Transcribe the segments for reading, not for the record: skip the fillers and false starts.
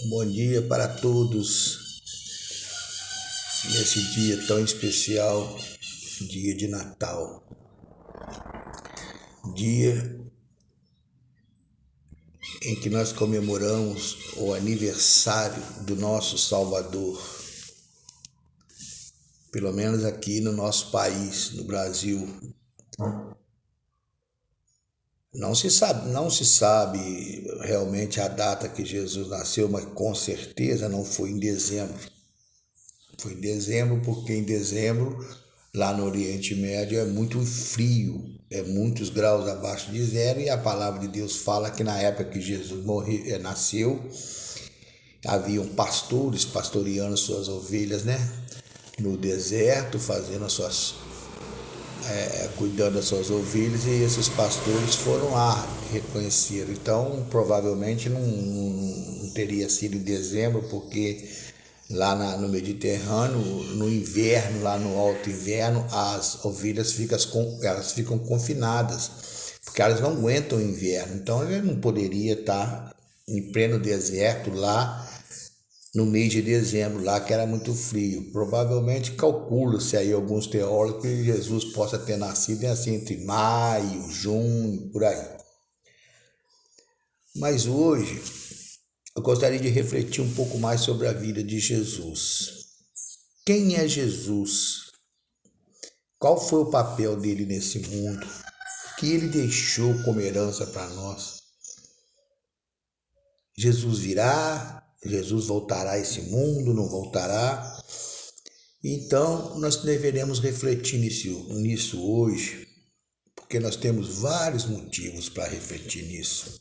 Bom dia para todos nesse dia tão especial, dia de Natal, dia em que nós comemoramos o aniversário do nosso Salvador. Pelo menos aqui no nosso país, no Brasil. Não se sabe realmente a data que Jesus nasceu, mas com certeza não foi em dezembro. Foi em dezembro porque em dezembro, lá no Oriente Médio, é muito frio, é muitos graus abaixo de zero, e a palavra de Deus fala que na época que Jesus nasceu, haviam pastores pastoreando suas ovelhas, no deserto, fazendo cuidando das suas ovelhas, e esses pastores foram lá, reconheceram. Então, provavelmente não teria sido em dezembro, porque lá no Mediterrâneo, no inverno, lá no alto inverno, as ovelhas ficam confinadas, porque elas não aguentam o inverno. Então, ele não poderia estar em pleno deserto lá, no mês de dezembro, lá que era muito frio. Provavelmente calcula-se aí alguns teólogos que Jesus possa ter nascido assim entre maio, junho, por aí. Mas hoje eu gostaria de refletir um pouco mais sobre a vida de Jesus. Quem é Jesus? Qual foi o papel dele nesse mundo? O que ele deixou como herança para nós? Jesus virá? Jesus voltará a esse mundo? Não voltará? Então, nós deveremos refletir nisso hoje, porque nós temos vários motivos para refletir nisso.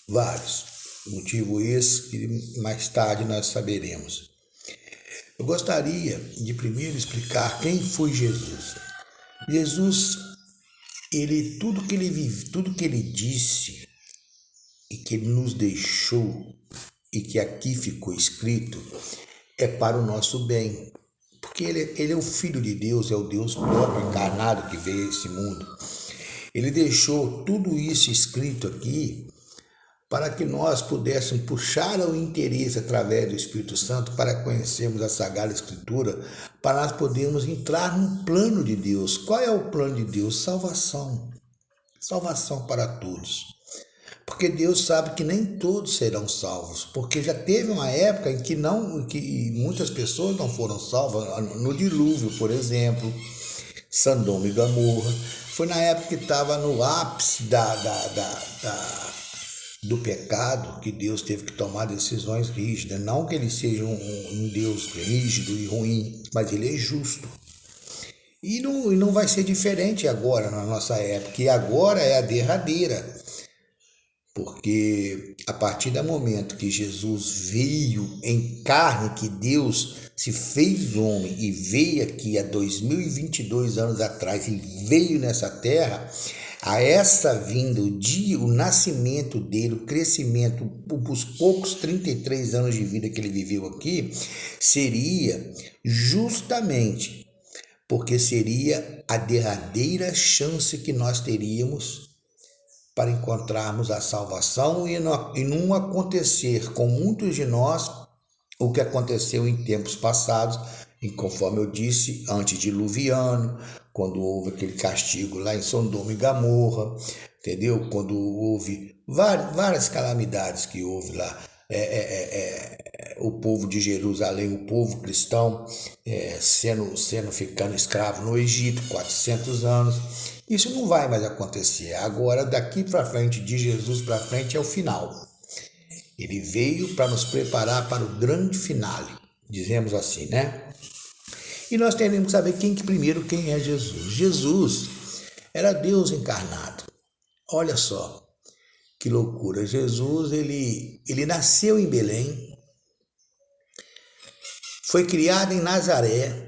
Vários. Motivo esse que mais tarde nós saberemos. Eu gostaria de primeiro explicar quem foi Jesus. Jesus, tudo que ele disse e que ele nos deixou e que aqui ficou escrito é para o nosso bem. Porque ele é o Filho de Deus, é o Deus próprio encarnado que veio a esse mundo. Ele deixou tudo isso escrito aqui para que nós pudéssemos puxar o interesse através do Espírito Santo para conhecermos a Sagrada Escritura, para nós podermos entrar no plano de Deus. Qual é o plano de Deus? Salvação. Salvação para todos. Porque Deus sabe que nem todos serão salvos, porque já teve uma época em que muitas pessoas não foram salvas, no dilúvio, por exemplo, Sodoma e Gomorra. Foi na época que estava no ápice do pecado que Deus teve que tomar decisões rígidas. Não que ele seja um Deus rígido e ruim, mas ele é justo. E não vai ser diferente agora, na nossa época, e agora é a derradeira. Porque a partir do momento que Jesus veio em carne, que Deus se fez homem e veio aqui há 2022 anos atrás e veio nessa terra, a essa vinda, o nascimento dele, o crescimento, os poucos 33 anos de vida que ele viveu aqui, seria justamente porque seria a derradeira chance que nós teríamos para encontrarmos a salvação e não acontecer com muitos de nós o que aconteceu em tempos passados, e conforme eu disse, antediluviano, quando houve aquele castigo lá em Sodoma e Gomorra, entendeu? Quando houve várias calamidades que houve lá, o povo de Jerusalém, o povo cristão, ficando escravo no Egito, 400 anos. Isso não vai mais acontecer. Agora, daqui para frente, de Jesus para frente, é o final. Ele veio para nos preparar para o grande finale, dizemos assim, E nós teremos que saber quem é Jesus. Jesus era Deus encarnado. Olha só, que loucura. Jesus, ele nasceu em Belém, foi criado em Nazaré,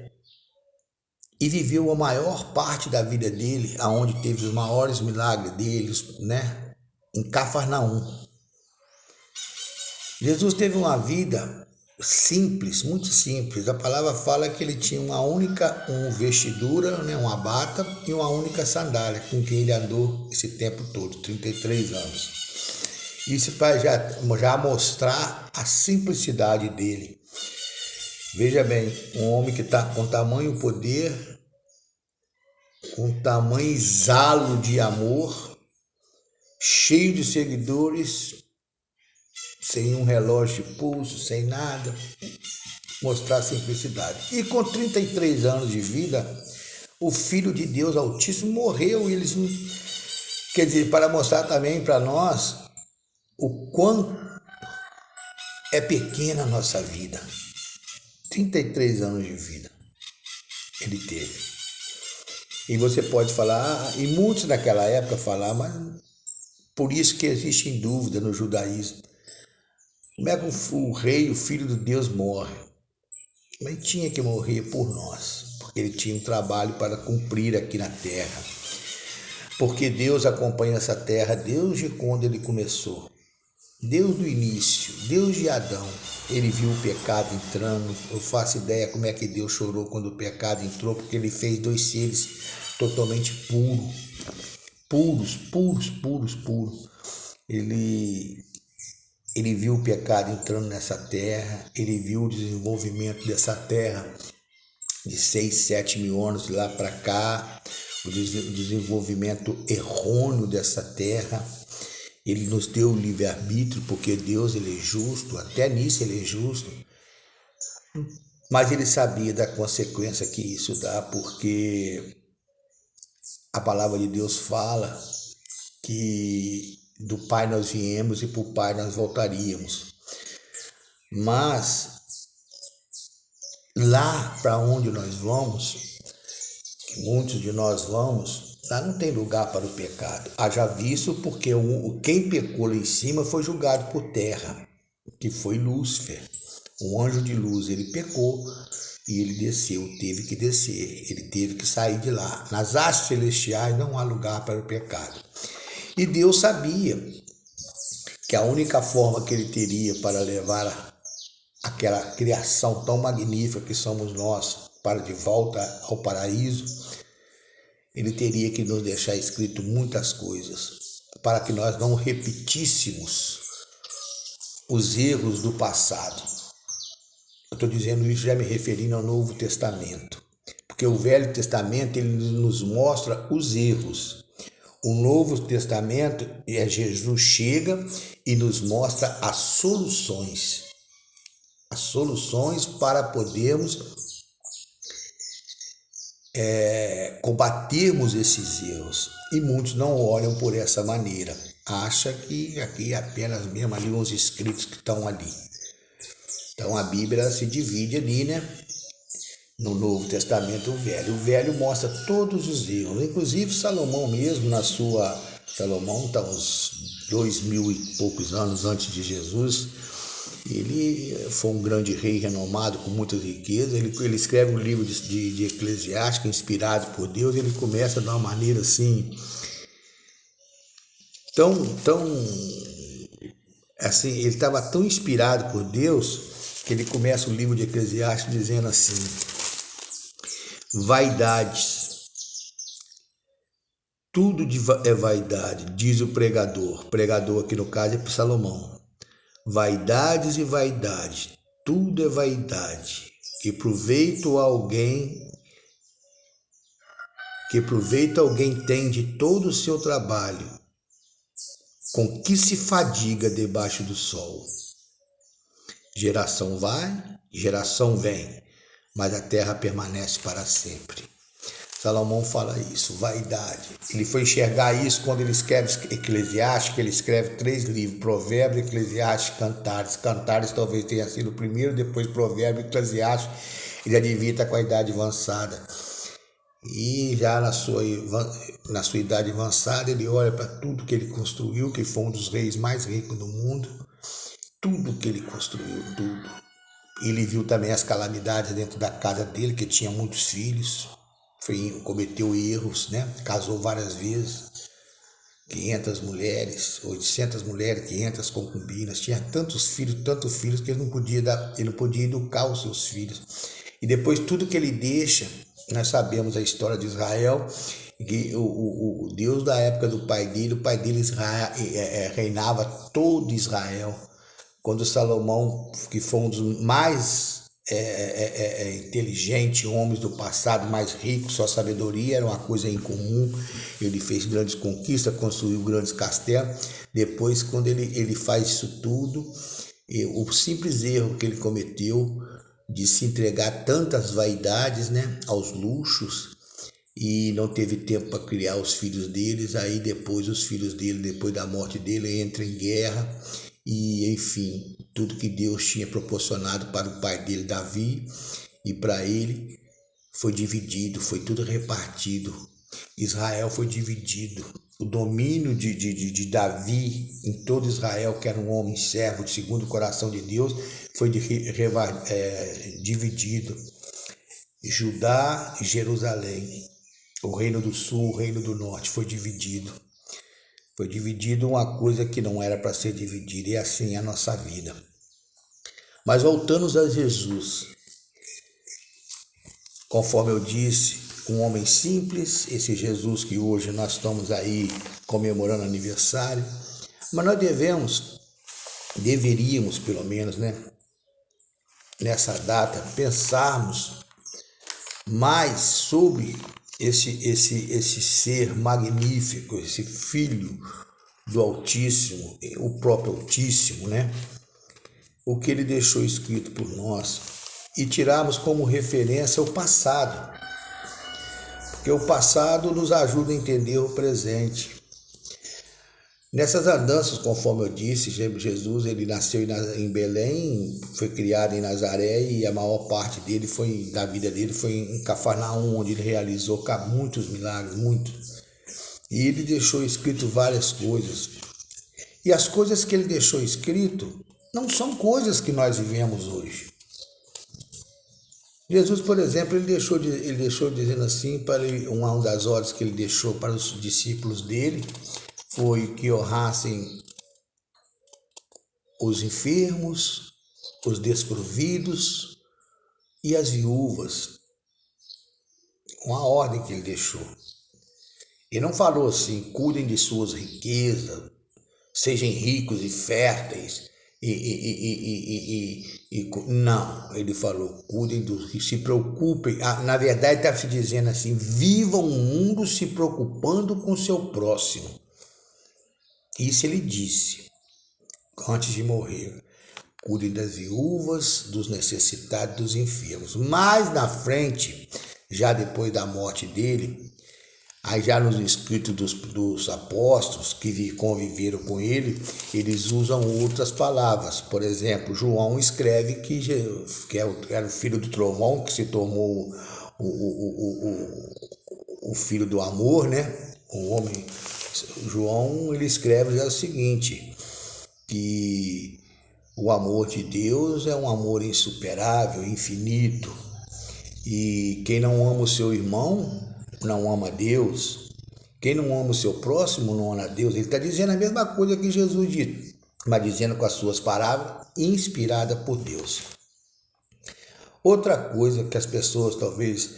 e viveu a maior parte da vida dele, aonde teve os maiores milagres deles, em Cafarnaum. Jesus teve uma vida simples, muito simples. A palavra fala que ele tinha uma vestidura, uma bata e uma única sandália, com que ele andou esse tempo todo, 33 anos. Isso para já mostrar a simplicidade dele. Veja bem, um homem que está com tamanho poder, com tamanho exalo de amor, cheio de seguidores, sem um relógio de pulso, sem nada, mostrar a simplicidade. E com 33 anos de vida, o Filho de Deus Altíssimo morreu. E eles, quer dizer, para mostrar também para nós o quão é pequena a nossa vida. 33 anos de vida ele teve. E você pode falar, e muitos naquela época falaram, mas por isso que existe dúvida no judaísmo. Como é que o rei, o Filho de Deus, morre? Mas tinha que morrer por nós, porque ele tinha um trabalho para cumprir aqui na terra. Porque Deus acompanha essa terra desde quando ele começou. Deus do início, Deus de Adão. Ele viu o pecado entrando. Eu faço ideia como é que Deus chorou quando o pecado entrou, porque ele fez dois seres totalmente puros. Ele viu o pecado entrando nessa terra, ele viu o desenvolvimento dessa terra de 6, 7 mil anos de lá para cá, o desenvolvimento errôneo dessa terra. Ele nos deu o livre-arbítrio, porque Deus, ele é justo, até nisso ele é justo. Mas ele sabia da consequência que isso dá, porque a palavra de Deus fala que do Pai nós viemos e para o Pai nós voltaríamos. Mas lá para onde nós vamos, que muitos de nós vamos, lá não tem lugar para o pecado. Haja visto porque quem pecou lá em cima foi julgado por terra, que foi Lúcifer, um anjo de luz. Ele pecou e ele desceu, teve que descer, ele teve que sair de lá. Nas hastes celestiais não há lugar para o pecado. E Deus sabia que a única forma que ele teria para levar aquela criação tão magnífica que somos nós para de volta ao paraíso, ele teria que nos deixar escrito muitas coisas, para que nós não repetíssemos os erros do passado. Eu estou dizendo isso já me referindo ao Novo Testamento, porque o Velho Testamento ele nos mostra os erros. O Novo Testamento é Jesus chega e nos mostra as soluções para podermos combatermos esses erros. E muitos não olham por essa maneira, acham que aqui é apenas mesmo ali uns escritos que estão ali. Então a Bíblia se divide ali, né? No Novo Testamento, o Velho mostra todos os erros, inclusive Salomão mesmo, Salomão está uns 2000 e poucos anos antes de Jesus, ele foi um grande rei renomado com muitas riquezas. Ele escreve um livro de Eclesiástico inspirado por Deus. Ele começa de uma maneira assim assim, ele estava tão inspirado por Deus que ele começa o livro de Eclesiástico dizendo assim: vaidades, tudo é vaidade, diz o pregador aqui no caso é para Salomão. Vaidades e vaidade, tudo é vaidade. Que proveito alguém tem de todo o seu trabalho, com que se fadiga debaixo do sol. Geração vai, geração vem, mas a terra permanece para sempre. Salomão fala isso, vaidade. Ele foi enxergar isso quando ele escreve Eclesiástico. Ele escreve 3 livros, Provérbios, Eclesiástico, Cantares. Cantares talvez tenha sido o primeiro, depois Provérbios, Eclesiástico. Ele já devia estar com a idade avançada. E já na sua idade avançada, ele olha para tudo que ele construiu, que foi um dos reis mais ricos do mundo. Tudo que ele construiu, tudo. Ele viu também as calamidades dentro da casa dele, que tinha muitos filhos. Cometeu erros, né? Casou várias vezes, 500 mulheres, 800 mulheres, 500 concubinas, tinha tantos filhos que ele não podia educar os seus filhos. E depois tudo que ele deixa, nós sabemos a história de Israel, que o Deus da época do pai dele, o pai dele reinava todo Israel. Quando Salomão, que foi um dos mais inteligentes homens do passado, mais ricos, sua sabedoria era uma coisa incomum, ele fez grandes conquistas, construiu grandes castelos. Depois, quando ele faz isso tudo, o simples erro que ele cometeu de se entregar a tantas vaidades, né, aos luxos, e não teve tempo para criar os filhos deles. Aí depois os filhos dele, depois da morte dele, entram em guerra, e enfim, tudo que Deus tinha proporcionado para o pai dele, Davi, e para ele, foi dividido, foi tudo repartido. Israel foi dividido. O domínio de Davi em todo Israel, que era um homem servo segundo o coração de Deus, foi dividido. Judá e Jerusalém, o reino do sul, o reino do norte, foi dividido. Foi dividido uma coisa que não era para ser dividida, e assim é a nossa vida. Mas voltando a Jesus, conforme eu disse, um homem simples, esse Jesus que hoje nós estamos aí comemorando aniversário, mas nós deveríamos pelo menos, né, nessa data, pensarmos mais sobre esse ser magnífico, esse filho do Altíssimo, o próprio Altíssimo, né? O que ele deixou escrito por nós, e tirarmos como referência o passado, porque o passado nos ajuda a entender o presente. Nessas andanças, conforme eu disse, Jesus ele nasceu em Belém, foi criado em Nazaré, e a maior parte da vida dele foi em Cafarnaum, onde ele realizou muitos milagres, muitos. E ele deixou escrito várias coisas. E as coisas que ele deixou escrito não são coisas que nós vivemos hoje. Jesus, por exemplo, ele deixou dizendo assim, para uma das ordens que ele deixou para os discípulos dele, foi que honrassem os enfermos, os desprovidos e as viúvas. Uma ordem que ele deixou. Ele não falou assim, cuidem de suas riquezas, sejam ricos e férteis. Não, ele falou, cuidem dos, se preocupem. Na verdade, está se dizendo assim, vivam o mundo se preocupando com o seu próximo. Isso ele disse antes de morrer. Cuidem das viúvas, dos necessitados, dos enfermos. Mais na frente, já depois da morte dele, aí já nos escritos dos apóstolos que conviveram com ele, eles usam outras palavras. Por exemplo, João escreve que era o filho do trovão, que se tornou o filho do amor, né? O homem. João, ele escreve já o seguinte, que o amor de Deus é um amor insuperável, infinito, e quem não ama o seu irmão não ama Deus, quem não ama o seu próximo não ama Deus. Ele está dizendo a mesma coisa que Jesus disse, mas dizendo com as suas palavras, inspirada por Deus. Outra coisa que as pessoas talvez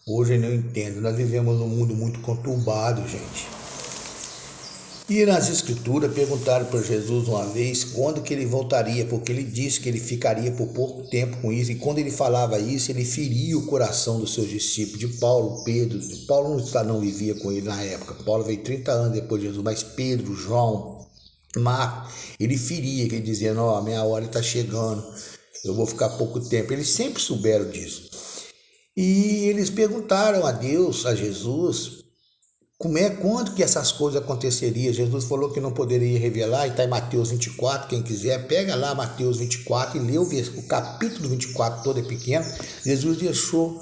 hoje não entendem, nós vivemos num mundo muito conturbado, gente. E nas escrituras perguntaram para Jesus uma vez quando que ele voltaria, porque ele disse que ele ficaria por pouco tempo com isso, e quando ele falava isso, ele feria o coração dos seus discípulos, de Paulo, Pedro. Paulo não vivia com ele na época, Paulo veio 30 anos depois de Jesus, mas Pedro, João, Marcos, ele feria, que ele dizia, não, a minha hora está chegando, eu vou ficar pouco tempo. Eles sempre souberam disso. E eles perguntaram a Deus, a Jesus, quando que essas coisas aconteceriam. Jesus falou que não poderia revelar, e está em Mateus 24, quem quiser, pega lá Mateus 24 e lê o capítulo 24, todo é pequeno. Jesus deixou,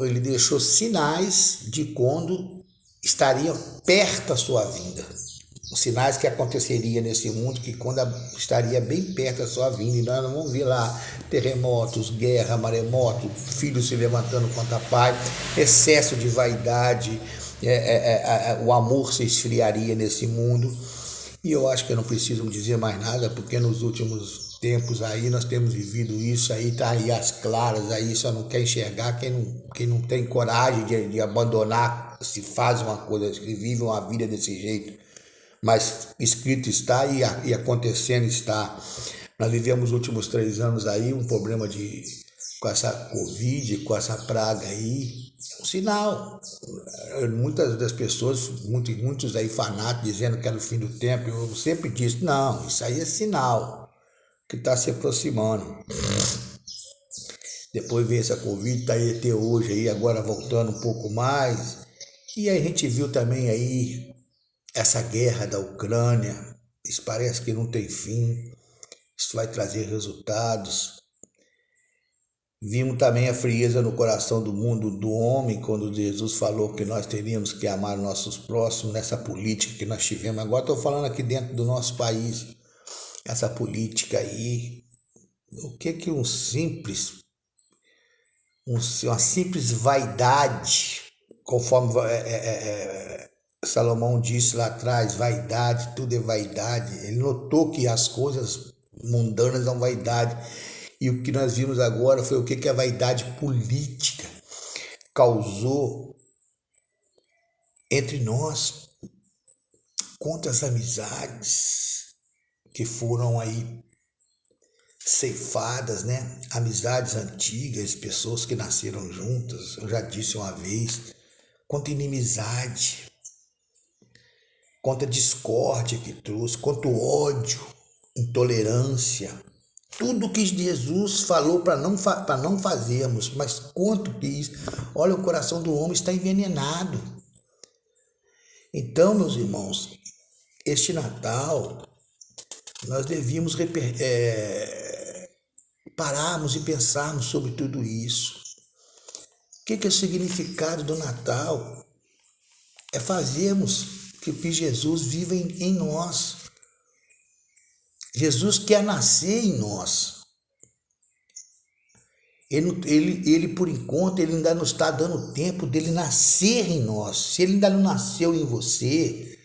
ele deixou sinais de quando estaria perto a sua vinda. Os sinais que aconteceria nesse mundo, que quando estaria bem perto da sua vinda, e nós não vamos ver lá terremotos, guerra, maremoto, filhos se levantando contra pai, excesso de vaidade, o amor se esfriaria nesse mundo. E eu acho que eu não preciso dizer mais nada, porque nos últimos tempos aí nós temos vivido isso aí, tá aí às claras, aí só não quer enxergar quem não tem coragem de abandonar se faz uma coisa, que vive uma vida desse jeito, mas escrito está e acontecendo está. Nós vivemos os últimos 3 anos aí um problema com essa Covid, com essa praga aí, é um sinal. Muitas das pessoas, muitos aí fanáticos dizendo que era o fim do tempo, eu sempre disse, não, isso aí é sinal que está se aproximando. Depois veio essa Covid, está aí até hoje, aí, agora voltando um pouco mais. E aí a gente viu também aí essa guerra da Ucrânia, isso parece que não tem fim, isso vai trazer resultados. Vimos também a frieza no coração do mundo, do homem, quando Jesus falou que nós teríamos que amar nossos próximos, nessa política que nós tivemos. Agora estou falando aqui dentro do nosso país, essa política aí, o que uma simples vaidade, conforme Salomão disse lá atrás, vaidade, tudo é vaidade. Ele notou que as coisas mundanas são vaidade. E o que nós vimos agora foi o que a vaidade política causou entre nós. Quantas amizades que foram aí ceifadas, né? Amizades antigas, pessoas que nasceram juntas, eu já disse uma vez, quanta inimizade, quanta discórdia que trouxe, quanto ódio, intolerância, tudo que Jesus falou para não fazermos, mas quanto que isso, olha, o coração do homem está envenenado. Então, meus irmãos, este Natal, nós devíamos pararmos e pensarmos sobre tudo isso. O que é o significado do Natal? É fazermos que Jesus viva em nós. Jesus quer nascer em nós. Ele, por enquanto, ele ainda não está dando tempo dele nascer em nós. Se ele ainda não nasceu em você,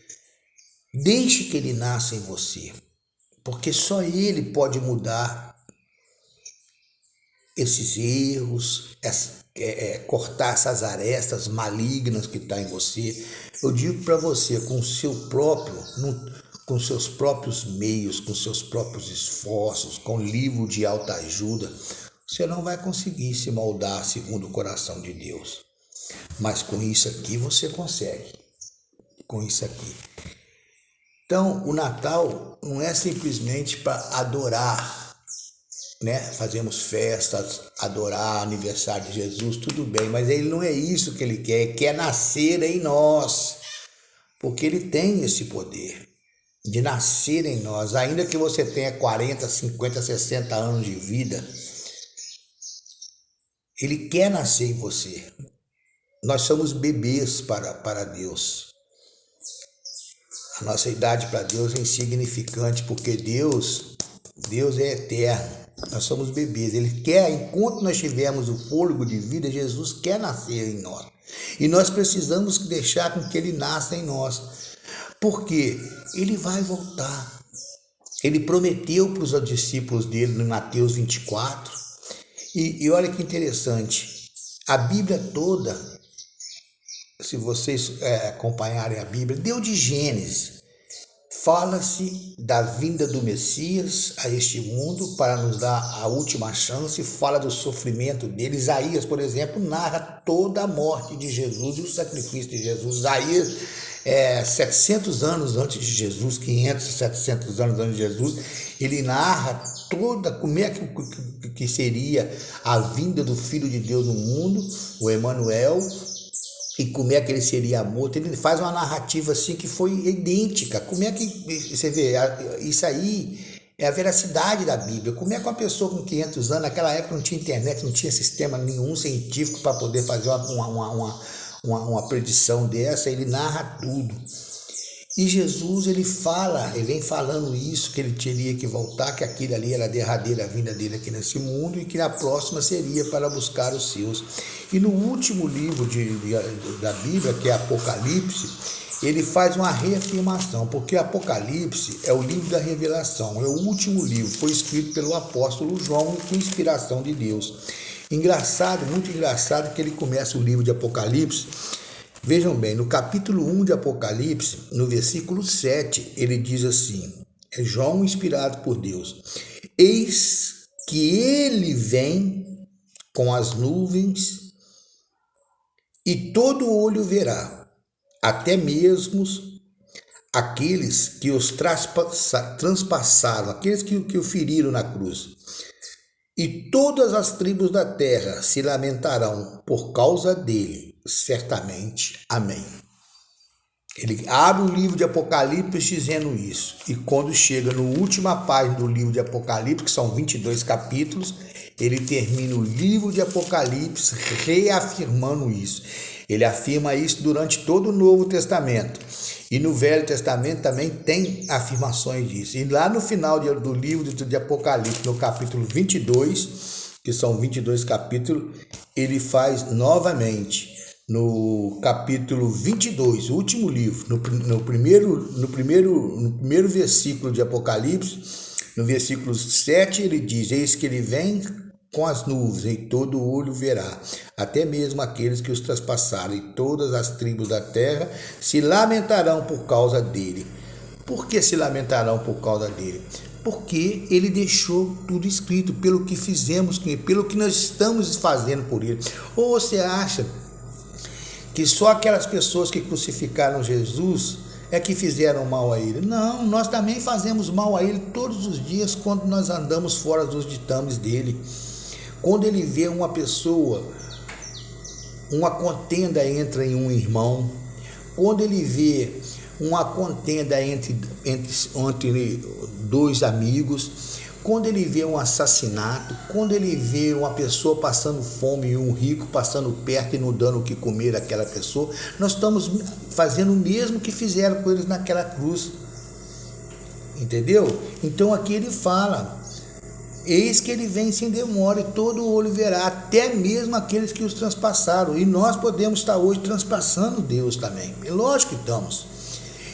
deixe que ele nasça em você. Porque só ele pode mudar esses erros, cortar essas arestas malignas que estão em você. Eu digo para você, com seus próprios meios, com seus próprios esforços, com livro de autoajuda, você não vai conseguir se moldar segundo o coração de Deus. Mas com isso aqui você consegue. Com isso aqui. Então, o Natal não é simplesmente para adorar, né? Fazemos festas, adorar aniversário de Jesus, tudo bem, mas ele não é isso que ele quer nascer em nós, porque ele tem esse poder de nascer em nós, ainda que você tenha 40, 50, 60 anos de vida, ele quer nascer em você. Nós somos bebês para Deus. A nossa idade para Deus é insignificante, porque Deus é eterno. Nós somos bebês. Ele quer, enquanto nós tivermos o fôlego de vida, Jesus quer nascer em nós. E nós precisamos deixar com que ele nasça em nós. Porque ele vai voltar. Ele prometeu para os discípulos dele em Mateus 24. E olha que interessante. A Bíblia toda, se vocês acompanharem a Bíblia, desde Gênesis, fala-se da vinda do Messias a este mundo para nos dar a última chance, fala do sofrimento dele. Isaías, por exemplo, narra toda a morte de Jesus e o sacrifício de Jesus. Isaías, 700 anos antes de Jesus, 500, 700 anos antes de Jesus, ele narra toda como é que seria a vinda do Filho de Deus no mundo, o Emanuel, e como é que ele seria morto. Ele faz uma narrativa assim que foi idêntica. Como é que você vê? Isso aí é a veracidade da Bíblia. Como é que uma pessoa com 500 anos, naquela época não tinha internet, não tinha sistema nenhum científico para poder fazer uma predição dessa, ele narra tudo. E Jesus, ele vem falando isso, que ele teria que voltar, que aquilo ali era a derradeira vinda dele aqui nesse mundo e que a próxima seria para buscar os seus. E no último livro da Bíblia, que é Apocalipse, ele faz uma reafirmação, porque Apocalipse é o livro da revelação, é o último livro, foi escrito pelo apóstolo João com inspiração de Deus. Engraçado, muito engraçado, que ele começa o livro de Apocalipse Vejam bem, no capítulo 1 de Apocalipse, no versículo 7, ele diz assim, é João inspirado por Deus, eis que ele vem com as nuvens e todo olho verá, até mesmo aqueles que os transpassaram, aqueles que o feriram na cruz. E todas as tribos da terra se lamentarão por causa dele, certamente. Amém. Ele abre o livro de Apocalipse dizendo isso. E quando chega na última página do livro de Apocalipse, que são 22 capítulos, ele termina o livro de Apocalipse reafirmando isso. Ele afirma isso durante todo o Novo Testamento. E no Velho Testamento também tem afirmações disso. E lá no final do livro de Apocalipse, no capítulo 22, que são 22 capítulos, ele faz novamente, no capítulo 22, o último livro, no primeiro versículo de Apocalipse, no versículo 7, ele diz, eis que ele vem com as nuvens, e todo olho verá, até mesmo aqueles que os traspassaram, e todas as tribos da terra se lamentarão por causa dele. Por que se lamentarão por causa dele? Porque ele deixou tudo escrito, pelo que fizemos com ele, pelo que nós estamos fazendo por ele. Ou você acha que só aquelas pessoas que crucificaram Jesus é que fizeram mal a ele? Não, nós também fazemos mal a ele todos os dias quando nós andamos fora dos ditames dele. Quando ele vê uma pessoa, uma contenda entre um irmão, quando ele vê uma contenda entre dois amigos, quando ele vê um assassinato, quando ele vê uma pessoa passando fome e um rico passando perto e não dando o que comer àquela pessoa, nós estamos fazendo o mesmo que fizeram com eles naquela cruz. Entendeu? Então aqui ele fala, eis que ele vem sem demora e todo olho verá, até mesmo aqueles que os transpassaram. E nós podemos estar hoje transpassando Deus também. É lógico que estamos.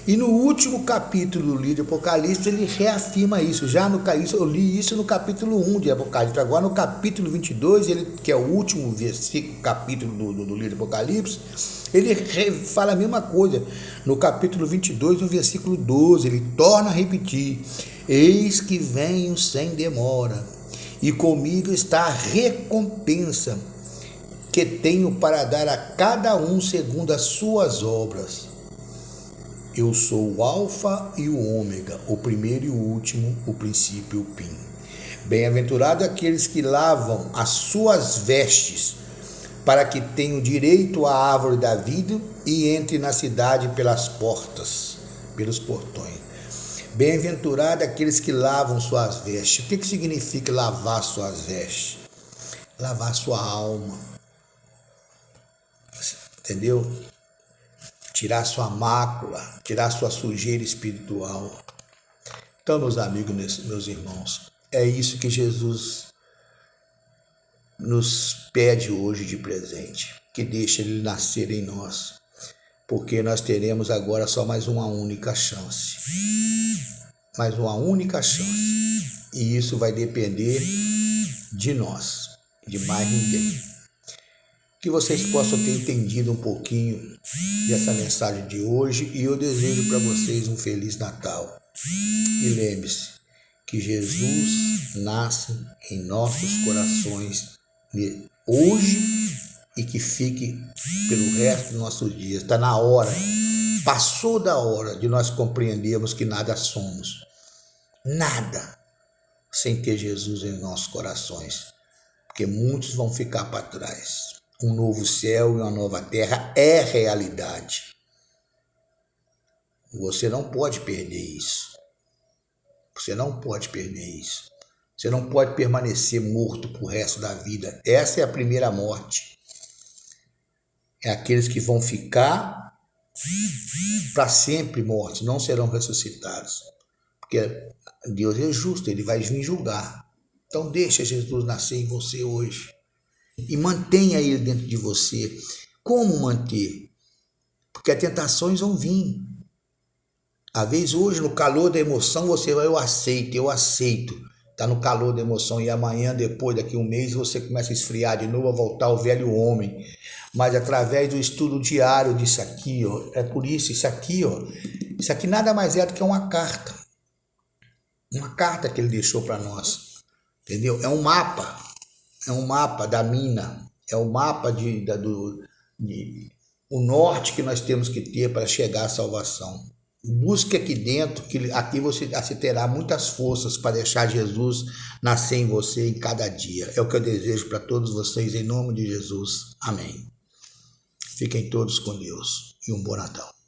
E no último capítulo do livro de Apocalipse, ele reafirma isso. Eu li isso no capítulo 1 de Apocalipse. Agora no capítulo 22, que é o último capítulo do livro de Apocalipse, ele fala a mesma coisa. No capítulo 22, no versículo 12, ele torna a repetir. Eis que venho sem demora, e comigo está a recompensa que tenho para dar a cada um segundo as suas obras. Eu sou o Alfa e o Ômega, o primeiro e o último, o princípio e o fim. Bem-aventurado aqueles que lavam as suas vestes, para que tenham direito à árvore da vida e entre na cidade pelas portas, pelos portões. Bem-aventurado aqueles que lavam suas vestes. O que significa lavar suas vestes? Lavar sua alma. Entendeu? Tirar sua mácula, tirar sua sujeira espiritual. Então, meus amigos, meus irmãos, é isso que Jesus nos pede hoje de presente, que deixe ele nascer em nós, porque nós teremos agora só mais uma única chance. Mais uma única chance. E isso vai depender de nós, de mais ninguém. Que vocês possam ter entendido um pouquinho dessa mensagem de hoje, e eu desejo para vocês um Feliz Natal. E lembre-se que Jesus nasce em nossos corações hoje e que fique pelo resto dos nossos dias. Está na hora, passou da hora de nós compreendermos que nada somos, nada, sem ter Jesus em nossos corações, porque muitos vão ficar para trás. Um novo céu e uma nova terra é realidade. Você não pode perder isso. Você não pode perder isso. Você não pode permanecer morto pro resto da vida. Essa é a primeira morte. É aqueles que vão ficar para sempre mortos, não serão ressuscitados. Porque Deus é justo, ele vai vir julgar. Então deixa Jesus nascer em você hoje. E mantenha ele dentro de você. Como manter? Porque as tentações vão vir. Às vezes hoje, no calor da emoção, você vai, eu aceito. está no calor da emoção, e amanhã, depois, daqui um mês, você começa a esfriar de novo, a voltar ao velho homem. Mas através do estudo diário disso aqui, ó, é por isso aqui nada mais é do que uma carta que ele deixou para nós, entendeu? É um mapa da mina, é o mapa o norte que nós temos que ter para chegar à salvação. Busque aqui dentro, que aqui você terá muitas forças para deixar Jesus nascer em você em cada dia. É o que eu desejo para todos vocês, em nome de Jesus. Amém. Fiquem todos com Deus e um bom Natal.